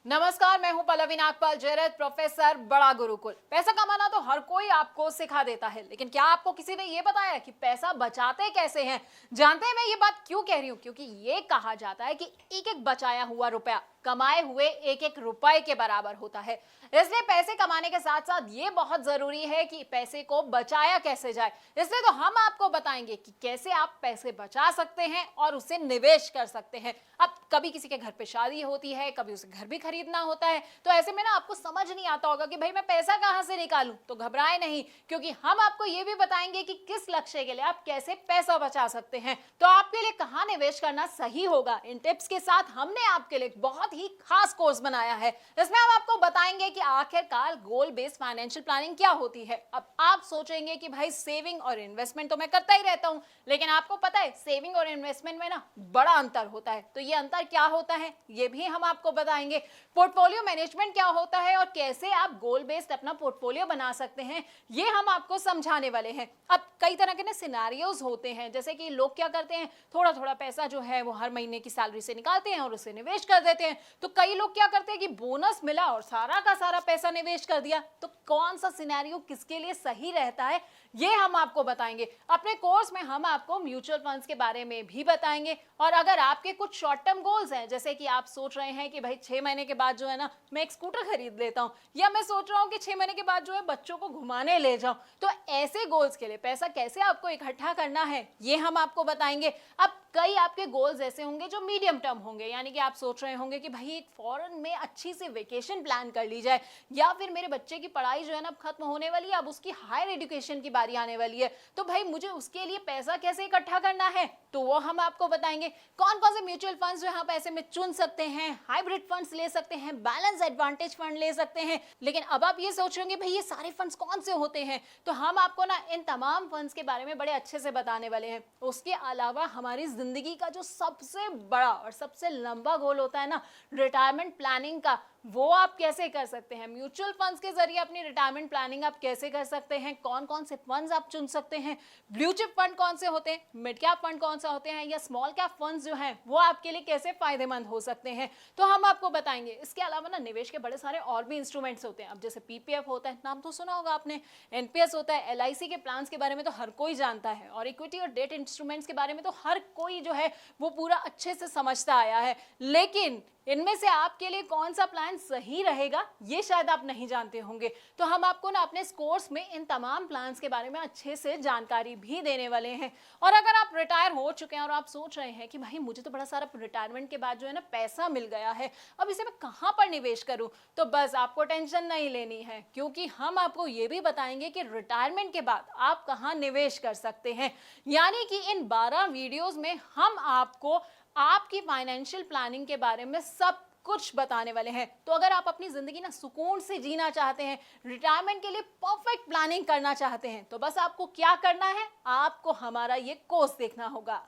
नमस्कार, मैं हूं पल्लवी नागपाल जयरथ, प्रोफेसर बड़ा गुरुकुल। पैसा कमाना तो हर कोई आपको सिखा देता है, लेकिन क्या आपको किसी ने ये बताया कि पैसा बचाते कैसे हैं? जानते हैं मैं ये बात क्यों कह रही हूं? क्योंकि ये कहा जाता है कि एक एक बचाया हुआ रुपया कमाए हुए एक एक रुपए के बराबर होता है। इसलिए पैसे कमाने के साथ साथ ये बहुत जरूरी है कि पैसे को बचाया कैसे जाए। इसलिए तो हम आपको बताएंगे कि कैसे आप पैसे बचा सकते हैं और उसे निवेश कर सकते हैं। अब कभी किसी के घर पे शादी होती है, कभी उसे घर भी खरीदना होता है, तो ऐसे में ना आपको समझ नहीं आता होगा कि भाई मैं पैसा कहां से निकालूं। तो घबराए नहीं, क्योंकि हम आपको ये भी बताएंगे कि किस लक्ष्य के लिए आप कैसे पैसा बचा सकते हैं। तो आपके लिए कहां निवेश करना सही होगा, इन टिप्स के साथ हमने आपके लिए बहुत ही खास कोर्स बनाया है। इसमें हम आपको बताएंगे कि आखिरकार गोल बेस्ड फाइनेंशियल प्लानिंग क्या होती है। अब आप सोचेंगे कि भाई सेविंग और इन्वेस्टमेंट तो मैं करता ही रहता हूं, लेकिन आपको पता है सेविंग और इन्वेस्टमेंट में ना बड़ा अंतर होता है। तो ये अंतर क्या होता है ये भी हम आपको बताएंगे। पोर्टफोलियो मैनेजमेंट क्या होता है और कैसे आप गोल बेस्ड अपना पोर्टफोलियो बना सकते हैं, ये हम आपको समझाने वाले हैं। अब कई तरह के ना सिनेरियोज होते हैं, जैसे कि लोग क्या करते हैं, थोड़ा थोड़ा पैसा जो है वो हर महीने की सैलरी से निकालते हैं और उसे निवेश कर देते हैं। तो कई लोग क्या करते हैं कि बोनस मिला और सारा का सारा पैसा निवेश कर दिया। तो कौन सा सिनेरियो किसके लिए सही रहता है ये हम आपको बताएंगे। अपने कोर्स में हम आपको म्यूचुअल फंड्स के बारे में भी बताएंगे। और अगर आपके कुछ शॉर्ट टर्म गोल्स हैं, जैसे कि आप सोच रहे हैं कि भाई 6 महीने के बाद जो है ना मैं एक स्कूटर खरीद लेता हूं, या मैं सोच रहा हूं कि 6 महीने के बाद जो है बच्चों को घुमाने ले जाऊं, तो ऐसे गोल्स के लिए पैसा कैसे आपको इकट्ठा करना है ये हम आपको बताएंगे। अब कई आपके गोल्स ऐसे होंगे जो मीडियम टर्म होंगे, यानी कि आप सोच रहे होंगे कि भाई एक फॉरेन में अच्छी सी वेकेशन प्लान कर ली जाए, या फिर मेरे बच्चे की पढ़ाई जो है ना खत्म होने वाली है, अब उसकी हायर एजुकेशन की बारी आने वाली है, तो भाई मुझे उसके लिए पैसा कैसे इकट्ठा करना है, तो वो हम आपको बताएंगे। कौन कौन से म्यूचुअल फंड्स जो आप ऐसे में चुन सकते हैं, हाइब्रिड फंड्स ले सकते हैं, बैलेंस एडवांटेज फंड ले सकते हैं। लेकिन अब आप ये सोच रहे होंगे भाई ये सारे फंड्स कौन से होते हैं, तो हम आपको ना इन तमाम फंड्स के बारे में बड़े अच्छे से बताने वाले हैं। उसके अलावा हमारी जिंदगी का जो सबसे बड़ा और सबसे लंबा गोल होता है ना रिटायरमेंट प्लानिंग का, वो आप कैसे कर सकते हैं। म्यूचुअल फंड्स के जरिए अपनी रिटायरमेंट प्लानिंग आप कैसे कर सकते हैं, कौन कौन से फंड्स आप चुन सकते हैं, ब्लू चिप फंड कौन से होते हैं, मिड कैप फंड कौन सा होते हैं, या स्मॉल कैप फंड्स जो हैं वो आपके लिए कैसे फायदेमंद हो सकते हैं, तो हम आपको बताएंगे। इसके अलावा ना निवेश के बड़े सारे और भी इंस्ट्रूमेंट्स होते हैं। अब जैसे पीपीएफ होता है, नाम तो सुना होगा आपने, एनपीएस होता है, एलआईसी के प्लान के बारे में तो हर कोई जानता है, और इक्विटी और डेट इंस्ट्रूमेंट्स के बारे में तो हर कोई जो है वो पूरा अच्छे से समझता आया है। लेकिन इनमें से आपके लिए कौन सा प्लान सही रहेगा ये शायद आप नहीं जानते होंगे। तो हम आपको ना अपने कोर्स में इन तमाम प्लान्स के बारे में अच्छे से जानकारी भी देने वाले हैं। और अगर आप रिटायर हो चुके हैं और आप सोच रहे हैं कि भाई मुझे तो बड़ा सारा रिटायरमेंट के बाद जो है ना पैसा मिल गया है, अब इसे मैं कहां पर निवेश करूं, तो बस आपको टेंशन नहीं लेनी है, क्योंकि हम आपको ये भी बताएंगे कि रिटायरमेंट के बाद आप कहां निवेश कर सकते हैं। यानी कि इन 12 वीडियोस में हम आपको आपकी फाइनेंशियल प्लानिंग के बारे में सब कुछ बताने वाले हैं। तो अगर आप अपनी जिंदगी ना सुकून से जीना चाहते हैं, रिटायरमेंट के लिए परफेक्ट प्लानिंग करना चाहते हैं, तो बस आपको क्या करना है, आपको हमारा ये कोर्स देखना होगा।